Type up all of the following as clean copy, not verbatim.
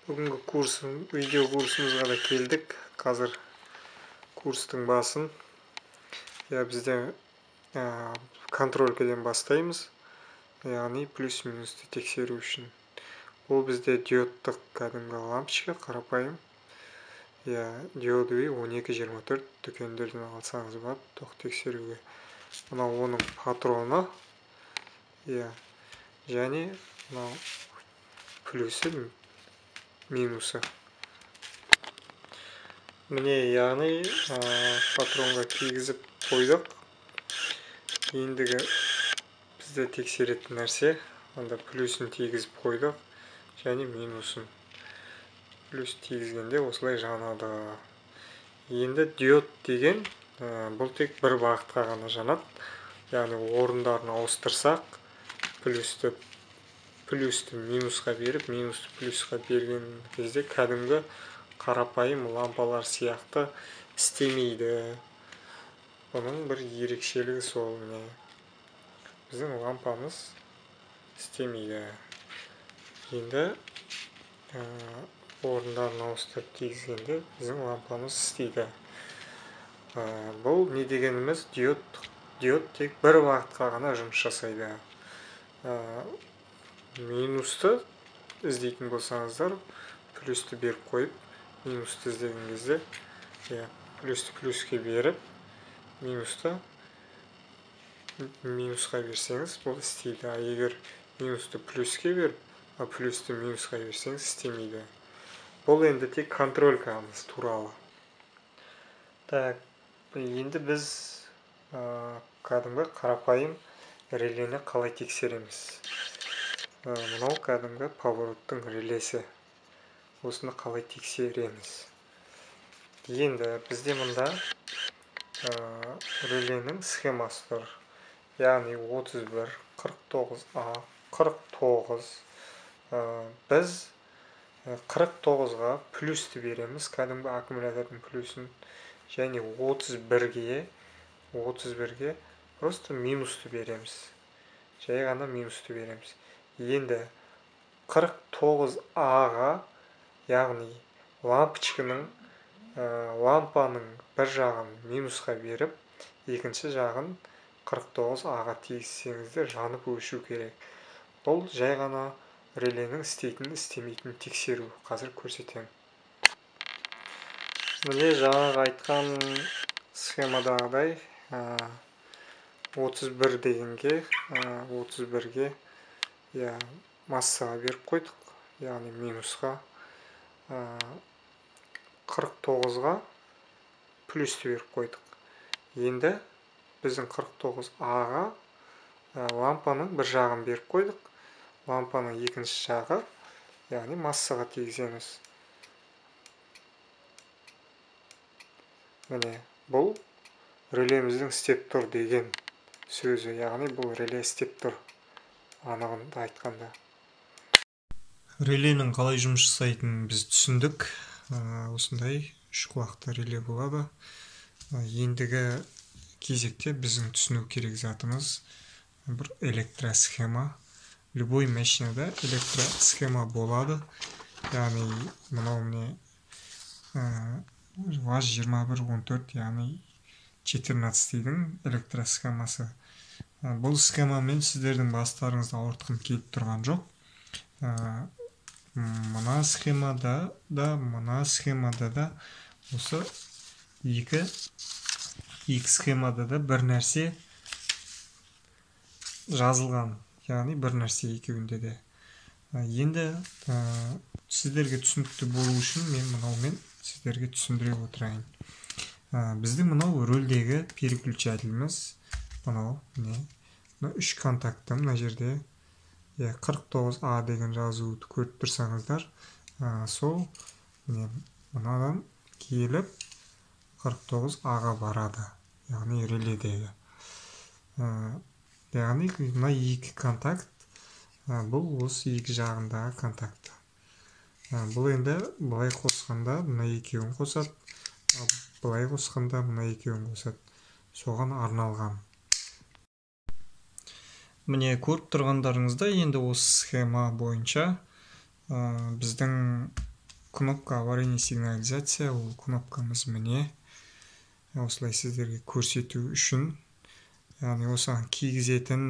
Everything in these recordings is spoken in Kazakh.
Бүгінгі видео курсымызға да келдік. Қазір курстың басын бізде контролькеден бастаймыз. Яғни плюс-минусты тексеру үшін. Бұл бізде диодтық кәдімгі лампочка, қарапайым. Диодовый 1224 дүкендерден алсаңыз болады тоқ тексеруге. Мынау оның патроны. Және мынау плюсы, минусы. Міне, яғни патронға кигізіп қойдық. Ендігі бізде тексеретін нәрсе, анда плюсын тигізіп қойдық, және минусын. Плюс тигізгенде осылай жанады. Енді диод деген бұл тек бір бағытқа ғана жанады. Яғни орындарын ауыстырсақ, плюсті минусқа беріп, минусты плюсқа берген кезде кәдімгі қарапайым лампалар сияқты істемейді. Бұның бір ерекшелігі сол. Біздің лампамыз істемейді. Енді орындарын ауыстырып тигізгенде біздің лампамыз істейді. Бұл не дегеніміз? Диод тек бір бағытқа ғана жұмыс жасайды. Минусты іздейтін болсаңыздар, плюсті беріп қойып, минусты іздеген кезде, плюсті плюске беріп, минусты минусқа берсеңіз, бұл істейді. Егер минусты плюске беріп, плюсті минусқа берсеңіз, істемейді. Бұл енді тек контролькамыз туралы. Енді біз кәдімгі қарапайым релені қалай тексереміз? Мынау кәдімгі повороттың релесі. Осыны қалай тексереміз? Енді бізде мұнда реленің схемасы тұр. Яғни 31, 49А, 49. Біз 49-ға плюсті береміз, кәдімгі аккумулятордың плюсын. Және 31-ге просто минусты береміз. Жай ғана минусты береміз. Енді 49А-ға, яғни лампаның бір жағын минусқа беріп, екінші жағын 49А-ға тигізсеңіздер жанып өшу керек. Бұл жай ғана реленің істейтін, істемейтін тексеру. Қазір көрсетемін. Міне жаңағы айтқан схемадағыдай 31 дегенге 31-ге массаға беріп қойдық, яғни минусқа. 49-ға плюсті беріп қойдық. Енді біздің 49А-ға лампаның бір жағын беріп қойдық. Лампаның екінші жағы, яғни массаға тигіземіз. Міне, бұл релеміздің істеп тұр деген сөзі, яғни бұл реле істеп тұр, анығында айтқанда. Реленің қалай жұмыс жасайтынын біз түсіндік. Осындай үш құлақты реле болады. Ендігі кезекте біздің түсіну керек затымыз бір электросхема. Любой машинада электросхема болады. Яғни мынау міне ВАЗ-2114, яғни 14-дің электросхемасы. Бұл схемамен сіздердің бастарыңызды ауыртқым келіп тұрған жоқ. Мына схемада да осы екі схемада да бір нәрсе жазылған. Яғни бір нәрсе екеуінде де. Енді сіздерге түсінікті болу үшін мен мынаумен сіздерге түсіндіре отырайын. Біздің мынау рөлдегі переключателіміз. Мынау үш контакты мына жерде 49А деген жазуды көріп тұрсаңыздар, сол мынадан келіп 49А-ға барады. Яғни реледегі. Яғни мына екі контакт, бұл осы екі жағындағы контакт. Бұл енді бұлай қосқанда мына екеуін қосады, бұлай қосқанда мына екеуін қосады. Соған арналған. Міне көріп тұрғандарыңызда енді осы схема бойынша біздің кнопка аварийный сигнализация, ол кнопкамыз міне. Осылай сіздерге көрсету үшін, яғни осыған кигізетін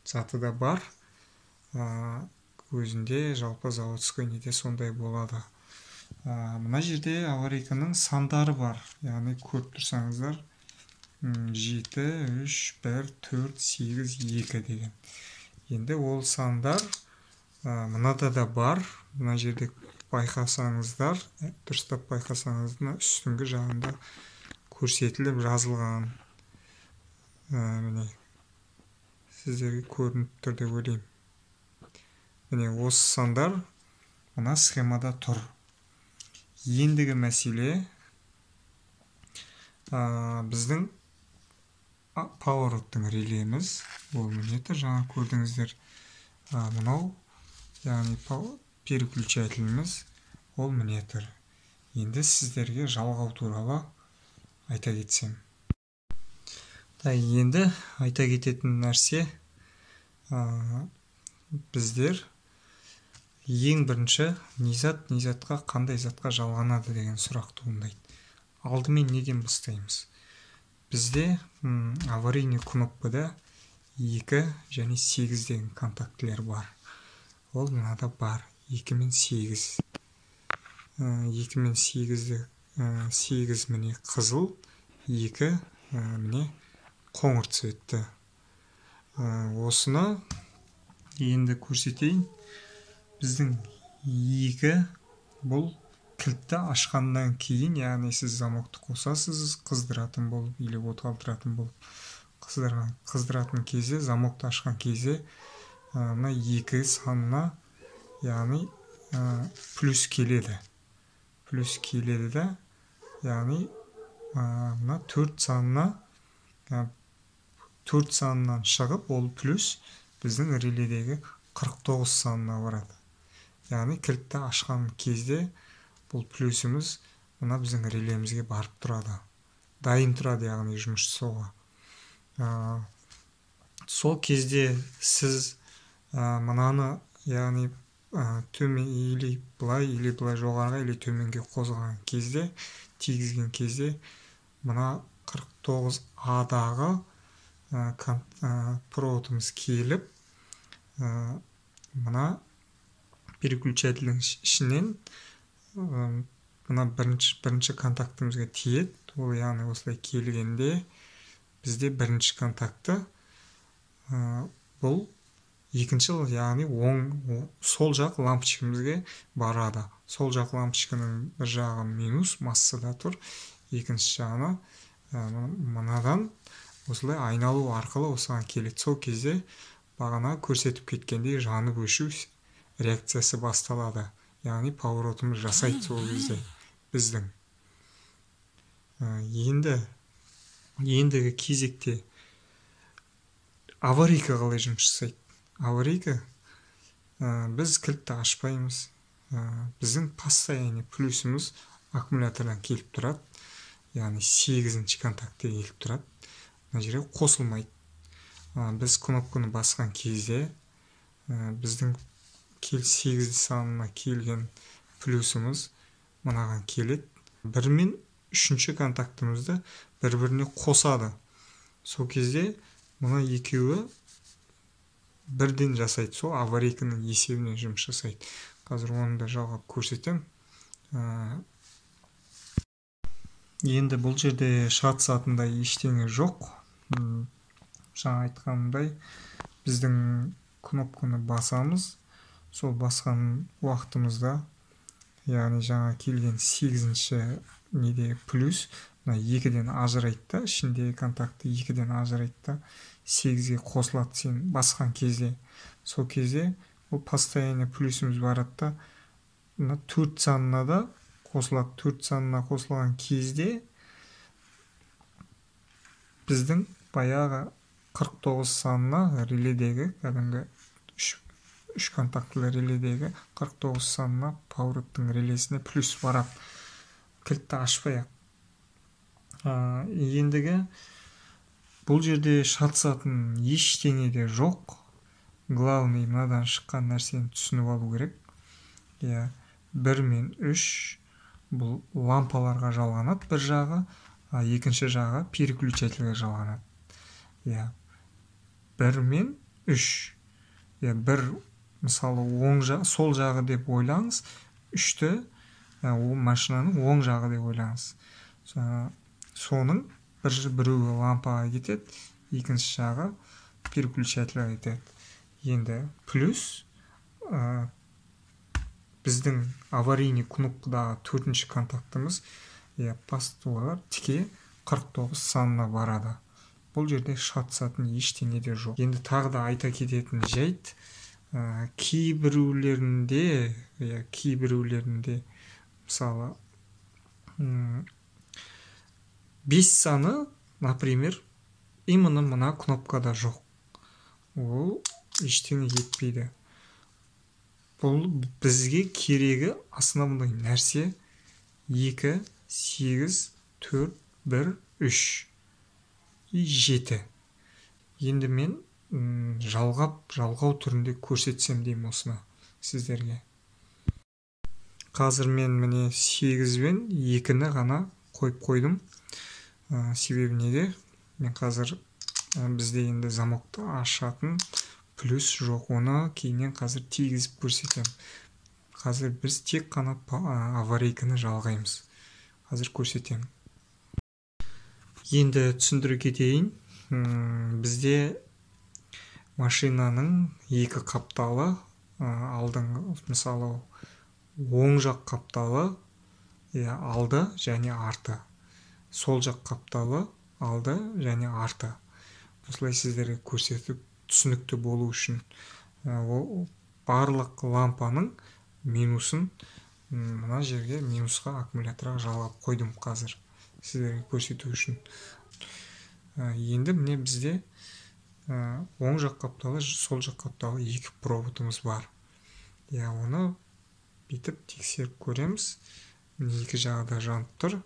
заты да бар. Өзінде жалпы заводской неде сондай болады. Мына жерде аварийканың сандары бар. Яғни көріп тұрсаңыздар, 7, 3, 1, 4, 8, 2 деген. Енді ол сандар мынада да бар. Мына жерде байқасаңыздар, дұрыстап байқасаңыздар, үстіңгі жағында көрсетіліп жазылған. Міне, сіздерге көрініп тұр деп ойлаймын. Міне, осы сандар мына схемада тұр. Ендігі мәселе біздің пауэрлоттың релеміз. Ол міне тұр, жаңа көрдіңіздер. Мынау, яғни переключателіміз, ол міне тұр. Енді сіздерге жалғау туралы айта кетсем. Енді айта кететін нәрсе, біздер ең бірінші низатқа қандай затқа жалғанады деген сұрақ туындайды. Алдымен неден бастаймыз? Бізде аварийный кнопкада 2 және 8 деген контактілер бар. Ол мынада бар. 2 мен 8. 2 мен 8 міне қызыл, 2 міне қоңыр цветті. Осыны енді көрсетейін. Біздің 2 бұл кілтті ашқаннан кейін, яғни сіз замокты қосасыз, қыздыратын болып, или от алдыратын болып, қыздыратын кезде, замокты ашқан кезде, мына 2 санына, яғни плюс келеді. Плюс келеді да, яғни мына 4 санынан шығып, ол плюс біздің реледегі 49 санына барады. Яғни кілтті ашқан кезде бұл плюсіміз мына біздің релемізге барып тұрады. Дайын тұрады, яғни жұмыс жасауға. Сол кезде сіз мынаны, яғни төмен или былай жоғарға, или төменге қозған кезде, тигізген кезде, мына 49А-дағы проводымыз келіп, мына переключателдің ішінен мына бірінші контактымызға тиеді. Ол яғни осылай келгенде бізде бірінші контакты бұл екінші, яғни сол жақ лампочкамызға барады. Сол жақ лампочканың бір жағы минус массада тұр, екінші жағына мынадан осылай айналу арқылы осыған келеді. Сол кезде бағана көрсетіп кеткендей жанып өшу реакциясы басталады. Яғни пауэрлотымыз жасайды сол кезде біздің. Ендігі кезекте аварийка қалай жұмыс жасайды? Аварийка, біз кілтті ашпаймыз. Біздің постоянный плюсіміз аккумулятордан келіп тұрады. Яғни 8-ші контактте келіп тұрады. Мына жерге қосылмайды. Біз кнопканы басқан кезде біздің 8 санына келген плюсіміз мынаған келеді. 1 мен 3-ші контактымызды бір-біріне қосады. Сол кезде мына екеуі бірден жасайды. Сол аварийканың есебінен жұмыс жасайды. Қазір оны да жалғап көрсетем. Енді бұл жерде шатысатындай ештеңе жоқ. Жаңа айтқанымдай, біздің кнопканы басамыз. Сол басқан уақытымызда, яғни жаңа келген 8-ші неде плюс, 2-ден ажырайды да, ішіндегі контакты 2-ден ажырайды да, 8-ге қосылады сен басқан кезде. Сол кезде ол постоянный плюсіміз барады да, 4 санына да қосылады. 4 санына қосылған кезде біздің баяғы 49 санына реледегі, кәдімгі 3 контактылы реледегі 49 санына пауэрлоттың релесіне плюс барады. Кілтті ашпай-ақ. Ендігі бұл жерде шатысатын ештеңе де жоқ. Главный мынадан шыққан нәрсені түсініп алу керек. 1 мен 3 бұл лампаларға жалғанады бір жағы, екінші жағы переключательге жалғанады. 1 мен 3. Бір мысалы сол жағы деп ойлаңыз, 3-ті машинаның оң жағы деп ойлаңыз. Соның біреуі лампаға кетеді, екінші жағы переключательге кетеді. Енді плюс біздің аварийный кнопкадағы 4-ші контактымыз бастылар тіке 49 санына барады. Бұл жерде шатысатын ештеңе де жоқ. Енді тағы да айта кететін жайт, кейбіреулерінде мысалы 5 саны, например, именно мына кнопкада жоқ. Ол ештеңе етпейді. Бұл бізге керегі основной нәрсе 2, 8, 4, 1, 3 и 7. Енді мен жалғау түрінде көрсетсем деймін осыны сіздерге. Қазір мен міне 8 бен 2-ні ғана қойып қойдым. Себебі неге? Мен қазір бізде енді замокты ашатын плюс жоқ, оны кейіннен қазір тегізіп көрсетем. Қазір біз тек қана аварийканы жалғаймыз. Қазір көрсетем. Енді түсіндіре кетейін. Бізде машинаның екі қапталы, алдыңғы мысалы оң жақ қапталы алды және арты. Сол жақ қапталы алды және арты. Осылай сіздерге көрсетіп түсінікті болу үшін барлық лампаның минусын мына жерге минусқа аккумуляторға жалғап қойдым қазір сіздерге көрсету үшін. Енді міне бізде оң жақ қапталы, сол жақ қапталы екі проводымыз бар. Оны бүйтіп тексеріп көреміз. Екі жағы да жанып тұр.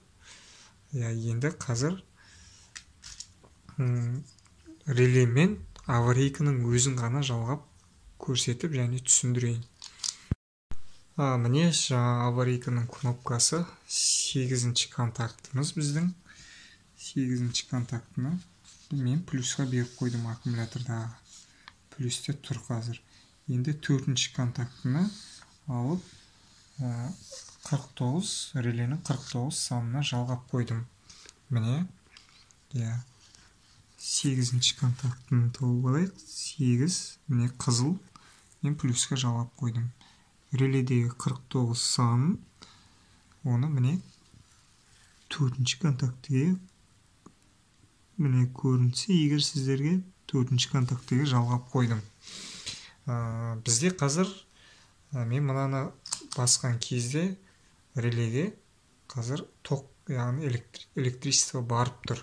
Енді қазір релемен аварийканың өзін ғана жалғап көрсетіп және түсіндірейін. Міне аварийканың кнопкасы 8-ші контактымыз біздің. 8-ші контактыны мен плюсқа беріп қойдым аккумулятордағы. Плюсте тұр қазір. Енді 4-ші контактыны алып 49, реленің 49 санына жалғап қойдым. Міне, 8-ші контактыны тауып алайық. 8, міне қызыл, мен плюсқа жалғап қойдым. Реледегі 49 санын, оны міне 4-ші контактыге, міне көрінсе, егер сіздерге 4-ші контактыге жалғап қойдым. Бізде қазір, мен мынаны басқан кезде релеге қазір тоқ, яғни электричество барып тұр.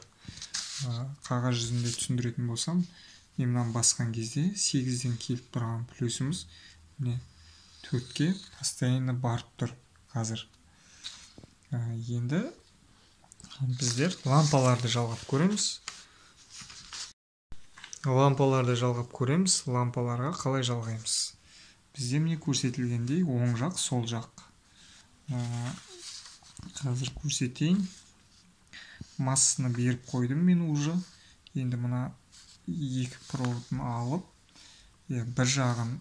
Қағаз жүзінде түсіндіретін болсам, мен мынаны басқан кезде 8-ден келіп тұрған плюсіміз міне 4-ке постоянно барып тұр қазір. Енді біздер лампаларды жалғап көреміз. Лампаларға қалай жалғаймыз? Бізде міне көрсетілгендей оң жақ, сол жақ. Қазір көрсетейін. Массаны беріп қойдым мен уже. Енді мына екі проводын алып, бір жағын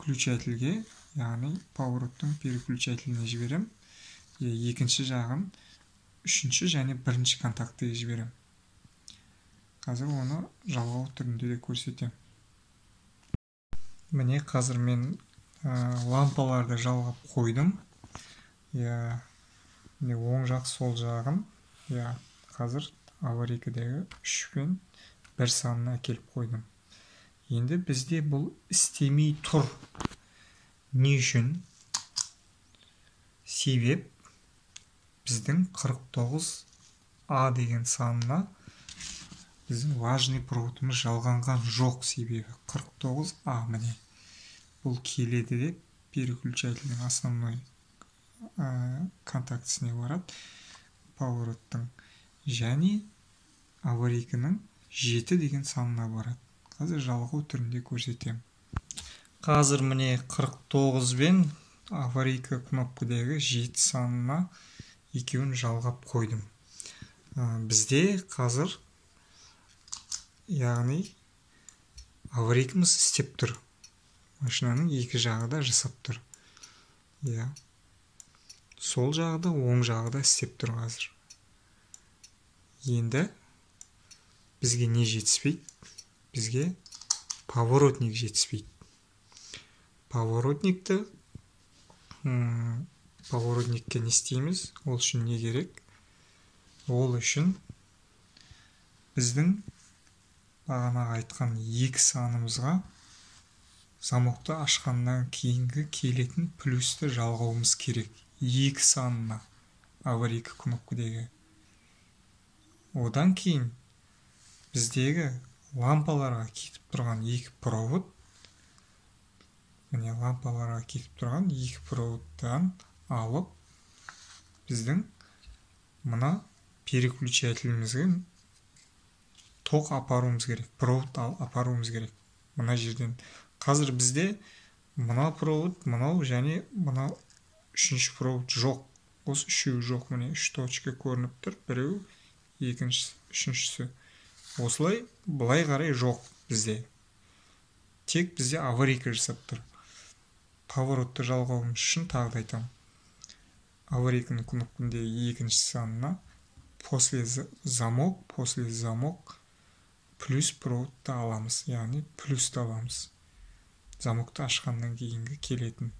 включательге, яғни повороттың переключательіне жіберем. Екінші жағын 3-ші және 1-ші контактыға жіберем. Қазір оны жалғау түрінде де көрсетем. Міне қазір мен лампаларды жалғап қойдым. Оң жақ, сол жағын қазір аварийкадегі 3 пен 1 санына әкеліп қойдым. Енді бізде бұл істемей тұр. Не үшін? Себеп біздің 49А деген санына біздің важный проводымыз жалғанған жоқ себебі. 49А міне. Бұл келеді деп переключательдің основной контактісіне барады. Повороттың және аварийканың 7 деген санына барады. Қазір жалғау түрінде көрсетем. Қазір міне 49 бен аварийка кнопкадегі 7 санына екеуін жалғап қойдым. Бізде қазір, яғни аварийкамыз істеп тұр. Машинаның екі жағы да жасап тұр. Сол жағы да, оң жағы да істеп тұр қазір. Енді бізге не жетіспейді? Бізге поворотник жетіспейді. Поворотникке не істейміз? Ол үшін не керек? Ол үшін біздің бағанағы айтқан 2 санымызға замокты ашқаннан кейінгі келетін плюсті жалғауымыз керек. 2 санына аварийка кнопкадегі. Одан кейін біздегі лампаларға кетіп тұрған 2 провод, міне лампаларға кетіп тұрған 2 проводтан алып, біздің мына переключателімізге ток апаруымыз керек, провод апаруымыз керек. Мына жерден қазір бізде мына провод, мынау және мына үшінші провод жоқ. Осы үшеуі жоқ. Міне 3 точка көрініп тұр. Біреу, екіншісі, үшіншісі. Осылай былай қарай жоқ бізде. Тек бізде аварийка жасап тұр. Поворотты жалғауымыз үшін тағы да айтамын. Аварийканың кнопкасының екінші санына после замок плюс проводты аламыз, яғни плюсті аламыз. Замокты ашқаннан кейінгі келетін.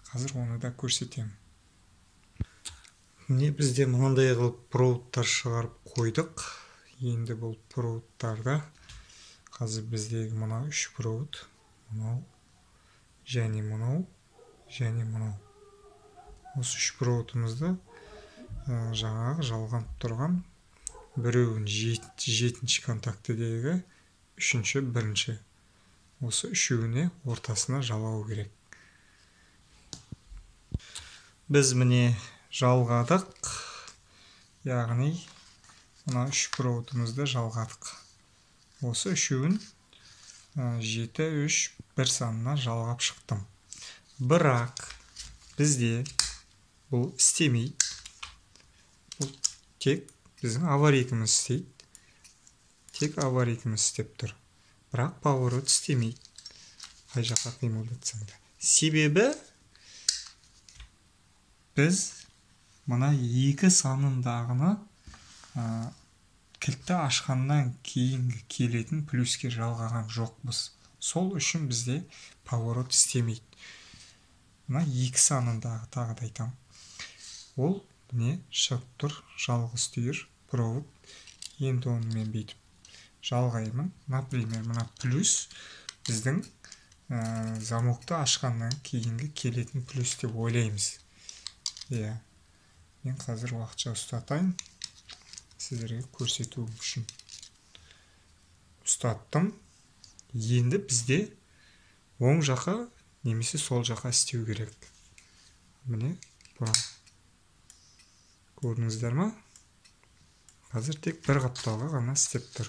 Қазір оны да көрсетемін. Міне бізде мынандай қылып проводтар шығарып қойдық. Енді бұл проводтарда қазір біздегі мына 3 провод, мынау және мынау және мынау. Осы 3 проводымызды жаңағы жалғанып тұрған біреуін 7-ші контактідегі, үшінші, бірінші. Осы үшеуіне ортасына жалғау керек. Біз міне жалғадық, яғни мына 3 проводымызды жалғадық. Осы үшеуін 7-3-1 санына жалғап шықтым. Бірақ бізде бұл істемейді. Бұл тек біздің аварийкамыз істейді. Тек аварийкамыз істеп тұр. Бірақ поворот істемейді. Қай жаққа қимылдатсаң да. Себебі біз мына 2 санындағыны кілтті ашқаннан кейінгі келетін плюске жалғаған жоқпыз. Сол үшін бізде поворот істемейді. Мына 2 санындағы тағы да айтамын. Ол не шығып тұр, жалғыз түйір провод. Енді оны мен бүйтіп жалғаймын. Например, мына плюс біздің замокты ашқаннан кейінгі келетін плюс деп ойлаймыз. Мен қазір уақытша ұстатайын, сіздерге көрсету үшін. Ұстаттым. Енді бізде оң жаққа немесе сол жаққа істеу керек. Міне, бұра. Көрдіңіздер ма? Қазір тек бір қапталға ғана істеп тұр.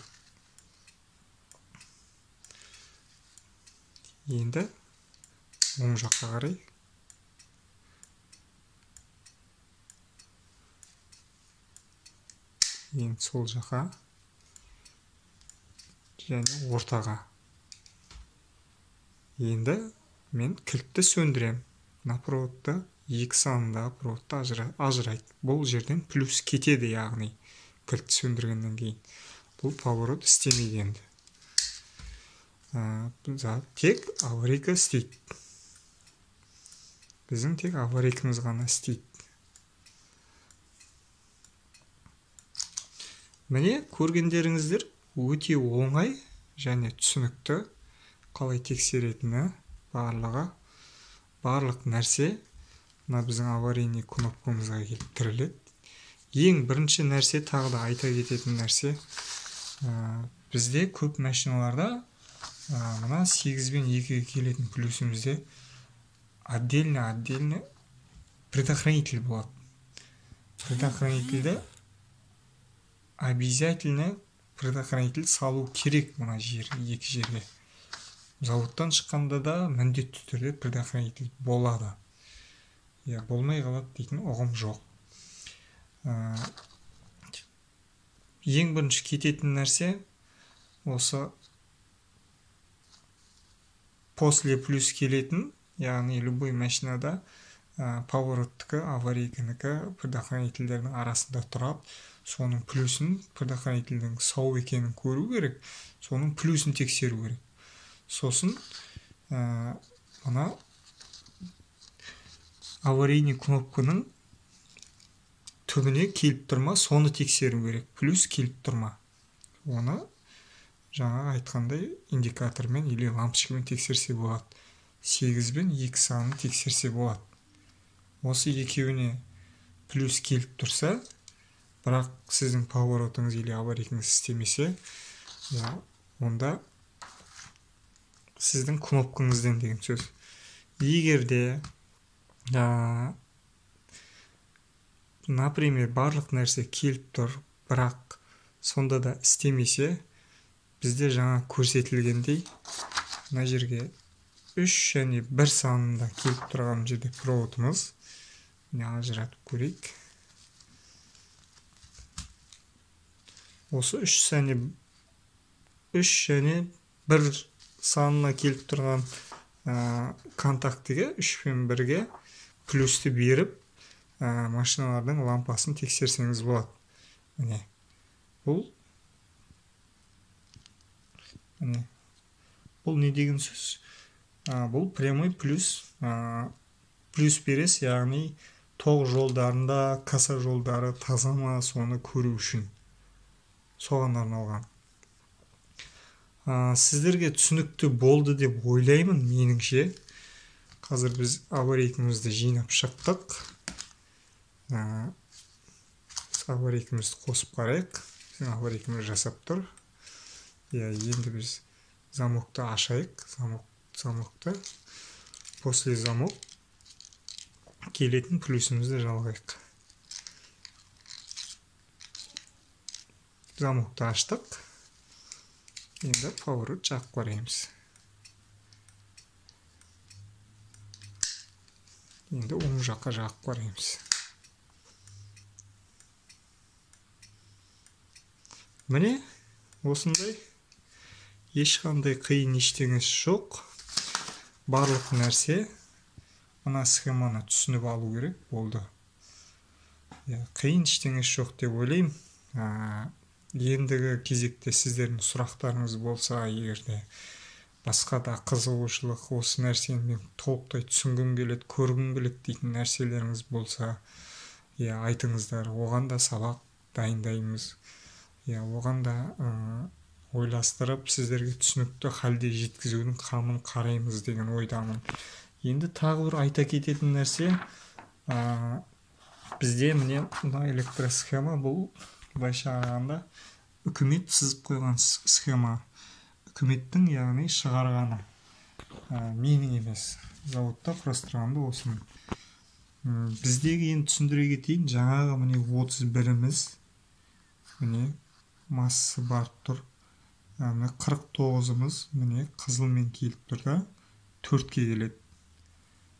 Енді оң жаққа қарай. Енді сол жаққа. Және ортаға. Енді мен кілтті сөндірем. Мына проводты 2 санындағы проводты ажырайды. Бұл жерден плюс кетеді, яғни кілтті сөндіргеннен кейін. Бұл поворот істемейді енді. Тек аварийка істейді. Біздің тек аварийкамыз ғана істейді. Міне көргендеріңіздер өте оңай және түсінікті. Қалай тексеретіні барлық нәрсе мына біздің аварийный кнопкамызға келіп тіреледі. Ең бірінші нәрсе, тағы да айта кететін нәрсе, бізде көп машиналарда мына 8 бен 2-ге келетін плюсімізде отдельно предохранитель болады. Предохранительді обязательно предохранитель салу керек мына екі жерге. Заводтан шыққанда да міндетті түрде предохранитель болады. болмай қалады дейтін ұғым жоқ. Ең бірінші кететін нәрсе осы после плюс келетін, яғни любой машинада повороттікі, аварийкінікі предохранительдердің арасында тұрады. Соның плюсын, предохранительдің сау екенін көру керек, соның плюсын тексеру керек. Сосын мына аварийный кнопканың түбіне келіп тұрма, соны тексеру керек. Плюс келіп тұрма. Оны жаңа айтқандай индикатормен или лампочкамен тексерсе болады. 8 бен 2 санын тексерсе болады. Осы екеуіне плюс келіп тұрса, бірақ сіздің поворотыңыз или аварийкіңіз істемесе, онда сіздің кнопкаңыздан деген сөз. Егерде, например, барлық нәрсе келіп тұр, бірақ сонда да істемесе, бізде жаңа көрсетілгендей, мына жерге 3 және 1 санында келіп тұрған жерде проводымыз, ажыратып көрейік. Осы 3 және 1 санына келіп тұрған контактіге 3 пен 1-ге плюсті беріп, машиналардың лампасын тексерсеңіз болады. Бұл не деген сөз? Бұл прямой плюс берес, яғни тоқ жолдарында, каса жолдары таза ма, соны көру үшін. Соған арналған. Сіздерге түсінікті болды деп ойлаймын, меніңше. Қазір біз аварийкімізді жинап шықтық. Аварийкімізді қосып қарайық. Аварийкіміз жасап тұр. Енді біз замокты ашайық. Замокты. После замок келетін плюсімізді жалғайық. Замокты аштық. Енді поворот жақып қараймыз. Енді оң жаққа жақып қараймыз. Міне, осындай ешқандай қиын ештеңесі жоқ. Барлық нәрсе мына схеманы түсініп алу керек болды. Қиын ештеңесі жоқ деп ойлаймын. Ендігі кезекте сіздердің сұрақтарыңыз болса, егерде басқа да қызығушылық, осы нәрсені мен толықтай түсінгім келеді, көргім келеді дейтін нәрселеріңіз болса, айтыңыздар. Оған да сабақ дайындаймыз. Оған да ойластырып, сіздерге түсінікті халде жеткізудің қамын қараймыз деген ойдамын. Енді тағы бір айта кететін нәрсе, бізде міне электросхема, бұл былайша қарағанда үкімет сызып қойған схема. Үкіметтің, яғни шығарғаны. Менің емес, зауытта құрастырғанды осының. Біздегі енді түсіндіре кетейін, жаңағы міне 31-іміз, міне массасы бар тұр. 49-ымыз міне қызылмен келіп тұр да 4-ке келеді.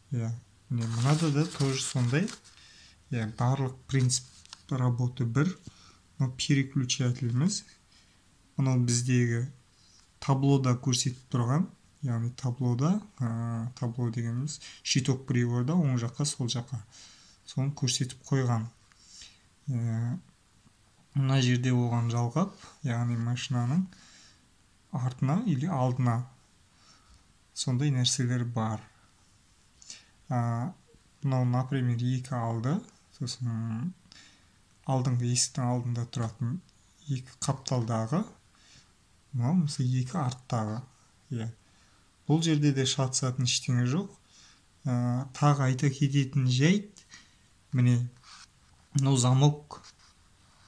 Міне мынада да тоже сондай. Барлық принцип работы бір. Переключателіміз. Мынау біздегі таблода көрсетіп тұрған. Яғни таблода, табло дегеніміз щиток приборда оң жаққа, сол жаққа. Соны көрсетіп қойған. Мына жерде оған жалғап, яғни машинаның артына или алдына сондай нәрселер бар. Мынау, например, 2 алды. Сосын алдыңғы есіктің алдында тұратын 2 қапталдағы, мынау мысалы 2 арттағы. Бұл жерде де шатысатын ештеңе жоқ. Тағы айта кететін жайт, міне мынау замок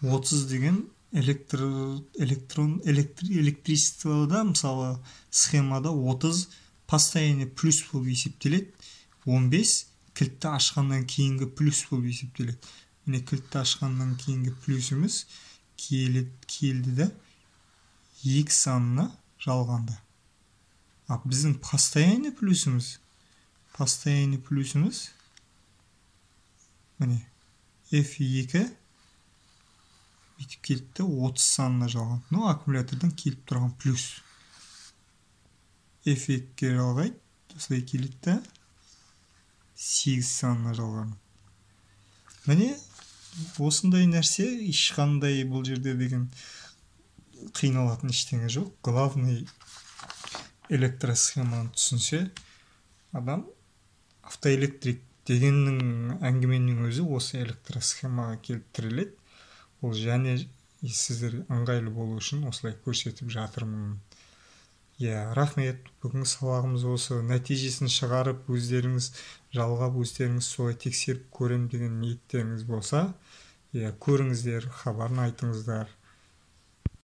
30 деген электричествода, мысалы схемада 30 постоянный плюс болып есептеледі, 15 кілтті ашқаннан кейінгі плюс болып есептеледі. Міне кілтті ашқаннан кейінгі плюсіміз келді да 2 санына жалғанды. Біздің постоянный плюсіміз міне F2 бүйтіп келді 30 санына жалған. Аккумулятордан келіп тұрған плюс. F2-ге жалғайды. Осылай келді 8 санына жалған. Міне осындай нәрсе, ешқандай бұл жерде деген қиналатын ештеңе жоқ. Главный электросхеманы түсінсе, адам автоэлектрик дегеннің әңгіменің өзі осы электросхемаға келіп тіреледі. Ол және сіздер ыңғайлы болу үшін осылай көрсетіп жатырмын. Рахмет. Бүгінгі сабағымыз осы. Нәтижесін шығарып, өздеріңіз жалғап, өздеріңіз солай тексеріп көрем деген ниеттеріңіз болса, көріңіздер, хабарын айтыңыздар.